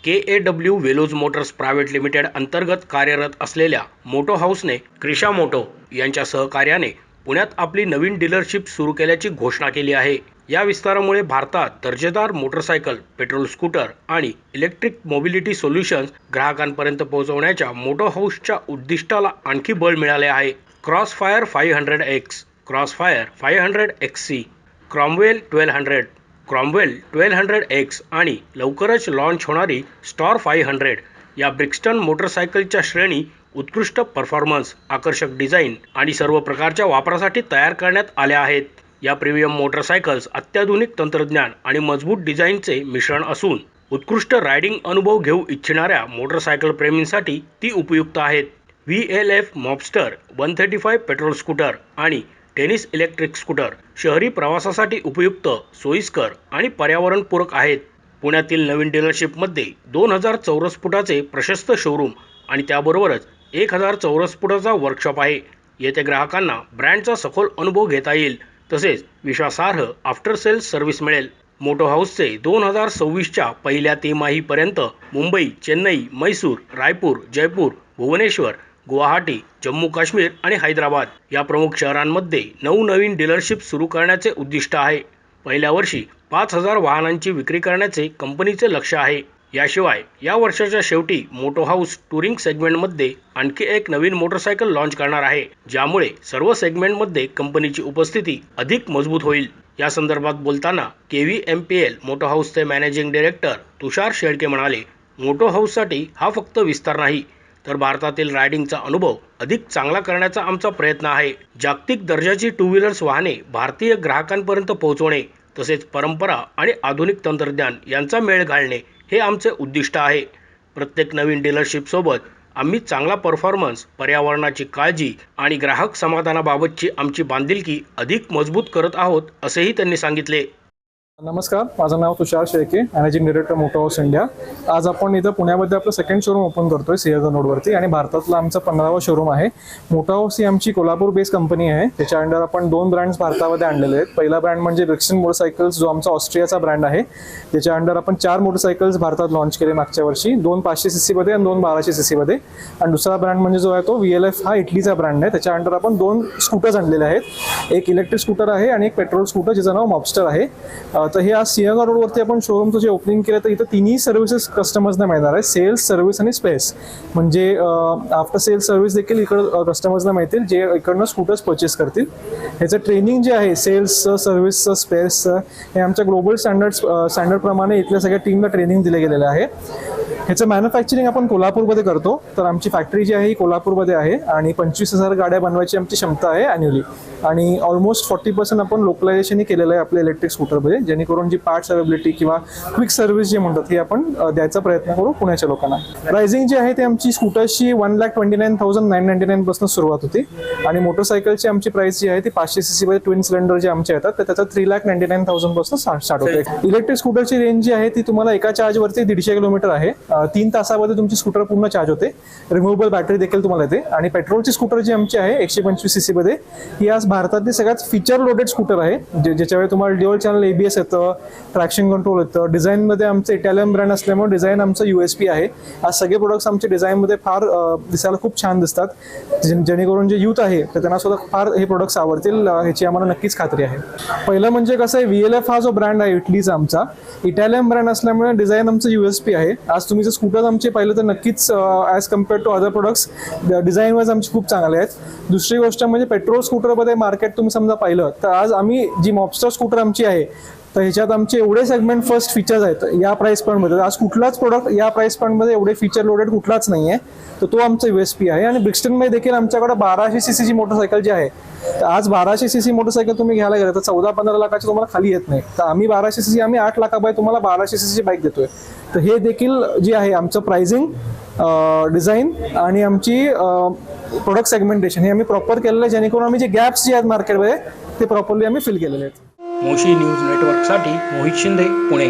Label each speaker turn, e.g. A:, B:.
A: KAW values Motors private limited अंतर्गत कार्यरत असलेल्या मोटो हाऊसने क्रिशा मोटो यांच्या सहकार्याने पुण्यात आपली नवीन डीलरशिप सुरू केल्याची घोषणा केली आहे। या विस्तारामुळे भारतात दर्जेदार मोटरसायकल, पेट्रोल स्कूटर आणि इलेक्ट्रिक मोबिलिटी सोल्युशन्स ग्राहकांपर्यंत पोहोचवण्याच्या मोटो हाऊसच्या उद्दिष्टाला आणखी बळ मिळाले आहे। Crossfire 500X, crossfire 500XC, Cromwell 1200, Cromwell 1200X आणि लवकरच लॉन्च होणारी स्टॉर 500 या ब्रिक्स्टन मोटरसायकलच्या श्रेणी उत्कृष्ट परफॉर्मन्स, आकर्षक डिझाईन आणि सर्व प्रकारच्या वापरासाठी तयार करण्यात आल्या आहेत। या प्रीमियम मोटरसायकल्स अत्याधुनिक तंत्रज्ञान आणि मजबूत डिझाईनचे मिश्रण असून उत्कृष्ट रायडिंग अनुभव घेऊ इच्छिणाऱ्या मोटरसायकल प्रेमींसाठी ती उपयुक्त आहेत। VLF मॉबस्टर 135 पेट्रोल स्कूटर आणि टेनिस इलेक्ट्रिक स्कूटर शहरी प्रवासासाठी उपयुक्त, सोयीस्कर आणि पर्यावरणपूरक आहेत। पुण्यातील नवीन डीलरशिपमध्ये 2000 चौरस फुटाचे प्रशस्त शोरूम आणि त्याबरोबरच 1000 चौरस फुटाचा वर्कशॉप आहे। येथे ग्राहकांना ब्रँडचा सखोल अनुभव घेता येईल, तसेच विश्वासार्ह आफ्टर सेल्स सर्व्हिस मिळेल। मोटो हाऊसचे 2026च्या पहिल्या तिमाहीपर्यंत मुंबई, चेन्नई, मैसूर, रायपूर, जयपूर, भुवनेश्वर, गुवाहाटी, जम्मू काश्मीर आणि हैदराबाद या प्रमुख शहरांमध्ये नवीन डीलरशिप सुरू करण्याचे उद्दिष्ट आहे। पहिल्या वर्षी 5000 वाहनांची विक्री करण्याचे कंपनीचे लक्ष्य आहे। याशिवाय या वर्षाच्या शेवटी मोटो हाऊस टूरिंग सेगमेंटमध्ये आणखी एक नवीन मोटरसायकल लॉन्च करणार आहे, ज्यामुळे सर्व सेगमेंटमध्ये कंपनीची उपस्थिती अधिक मजबूत होईल। या संदर्भात बोलताना KVMPL मोटो हाऊसचे मॅनेजिंग डायरेक्टर तुषार शेळके म्हणाले, मोटो हाऊससाठी हा फक्त विस्तार नाही, तर भारतातील रायडिंगचा अनुभव अधिक चांगला करण्याचा आमचा प्रयत्न आहे। जागतिक दर्जाची टू व्हीलर्स वाहने भारतीय ग्राहकांपर्यंत पोहोचवणे, तसेच परंपरा आणि आधुनिक तंत्रज्ञान यांचा मेळ घालणे हे आमचे उद्दिष्ट आहे। प्रत्येक नवीन डीलरशिपसोबत आम्ही चांगला परफॉर्मन्स, पर्यावरणाची काळजी आणि ग्राहक समाधानाबाबतची आमची बांधिलकी अधिक मजबूत करत आहोत, असेही त्यांनी सांगितले।
B: नमस्कार, माझं नाव Tushar Shelke, managing director moto house India. आज आपण इथं पुण्यामध्ये आपलं सेकंड शोरूम ओपन करतोय सिंहगड रोडवरती आणि भारतातला आमचा 15वा शोरूम आहे। मोटो हाऊस ही आमची कोल्हापूर बेस्ड कंपनी आहे। त्याच्या अंडर आपण 2 ब्रँड्स भारतामध्ये आणलेले आहेत। पहिला ब्रँड म्हणजे ब्रिक्स्टन मोटरसायकल्स, जो आमचा ऑस्ट्रियाचा ब्रँड आहे। त्याच्या अंडर आपण 4 मोटरसायकल्स भारतात लॉन्च केले मागच्या वर्षी, 2 500cc मध्ये आणि 2 1200cc मध्ये। आणि दुसरा ब्रँड म्हणजे जो आहे तो VLF, हा इटलीचा ब्रँड आहे। त्याच्या अंडर आपण 2 स्कूटर्स आणलेले आहेत, एक इलेक्ट्रिक स्कूटर आहे आणि एक पेट्रोल स्कूटर, ज्याचं नाव मॉबस्टर आहे। तर हे आज सिंहगड रोडवरती आपण शोरूमचं जे ओपनिंग केलं, तर इथं तिन्ही सर्व्हिसेस कस्टमर्सना मिळणार आहे, सेल्स, सर्व्हिस आणि स्पेस। म्हणजे आफ्टर सेल्स सर्व्हिस देखील इकडं कस्टमर्सना मिळतील, जे इकडनं स्कूटर्स परचेस करतील। ह्याचं ट्रेनिंग जे आहे, सेल्सचं, सर्व्हिसचं, स्पेसचं, हे आमच्या ग्लोबल स्टँडर्डप्रमाणे इथल्या सगळ्या टीमला ट्रेनिंग दिले गेलेलं आहे। ह्याचं मॅन्युफॅक्चरिंग आपण कोल्हापूरमध्ये करतो। तर आमची फॅक्टरी जी आहे ही कोल्हापूरमध्ये आहे आणि 25,000 गाड्या बनवायची आमची क्षमता आहे ॲन्युअली। आणि ऑलमोस्ट 40% आपण लोकलायझेशनही केलेलं आहे आपल्या इलेक्ट्रिक स्कूटरमध्ये, जेणेकरून जी पार्ट्स अवेलेबिलिटी किंवा क्विक सर्व्हिस जे म्हणतात, ही आपण द्यायचा प्रयत्न करू पुण्याच्या लोकांना। प्राइसिंग जी आहे ते आमची स्कूटर्सची 1,29,999 पासून सुरुवात होती आणि मोटरसायकलची आमची प्राइस जी आहे ती 500cc मध्ये ट्विन सिलेंडर जे आमचे येतात, तर त्याचा 3,99,000 पासून स्टार्ट होते। इलेक्ट्रिक स्कूटरची रेंज जी आहे ती तुम्हाला एका चार्जवरती 150 किलोमीटर आहे। 3 तासामध्ये तुमची स्कूटर पूर्ण चार्ज होते। रिमूव्हेबल बॅटरी देखील तुम्हाला येते। आणि पेट्रोलची स्कूटर जी आमची आहे 125cc मध्ये, ही आज भारतातली सगळ्यात फीचर लोडेड स्कूटर आहे, ज्याच्यावर तुम्हाला ड्युअल चॅनल ABS येतं, ट्रॅक्शन कंट्रोल येतं। डिझाईनमध्ये आमचं इटालियन ब्रँड असल्यामुळे डिझाईन आमचं USP आहे। आज सगळे प्रोडक्ट्स आमचे डिझाईनमध्ये फार दिसायला खूप छान दिसतात, जेणेकरून जे यूथ आहे तर त्यांना सुद्धा फार हे प्रोडक्ट्स आवडतील, ह्याची आम्हाला नक्कीच खात्री आहे। पहिलं म्हणजे कसं आहे, VLF हा जो ब्रँड आहे इटलीचा आमचा, इटालियन ब्रँड असल्यामुळे डिझाईन आमचं USP आहे। आज तुम्ही जर स्कूटर आमचे पाहिलं तर नक्कीच as compared to other products design wise आमचे खूप चांगले आहेत। दुसरी गोष्ट म्हणजे पेट्रोल स्कूटरमध्ये मार्केट तुम्ही समजा पाहिलं तर आज आम्ही जी मॉबस्टर स्कूटर आमची आहे, तर ह्याच्यात आमचे एवढे सेगमेंट फर्स्ट फीचर्स आहेत या प्राइस पॉईंटमध्ये। आज कुठलाच प्रोडक्ट या प्राइस पॉईंटमध्ये एवढे फीचर लोडेड कुठलाच नाही आहे, तर तो आमचा USP आहे। आणि ब्रिक्स्टनमध्ये देखील आमच्याकडे 1200cc ची मोटरसायकल जी आहे, तर आज 1200cc मोटरसायकल तुम्ही घ्यायला गेला तर 14-15 लाखाची तुम्हाला खाली येत नाही, तर आम्ही 1200cc, आम्ही 8 लाखाबाई तुम्हाला 1200cc बाईक देतोय। तर हे देखील जे आहे आमचं प्राइसिंग, डिझाईन आणि आमची प्रोडक्ट सेगमेंटेशन हे आम्ही प्रॉपर केलेलं आहे, जेणेकरून आम्ही जे गॅप्स जे आहेत मार्केटमध्ये ते प्रॉपरली आम्ही फिल केलेले आहेत।
A: मोशी न्यूज नेटवर्कसाठी मोहित शिंदे, पुणे।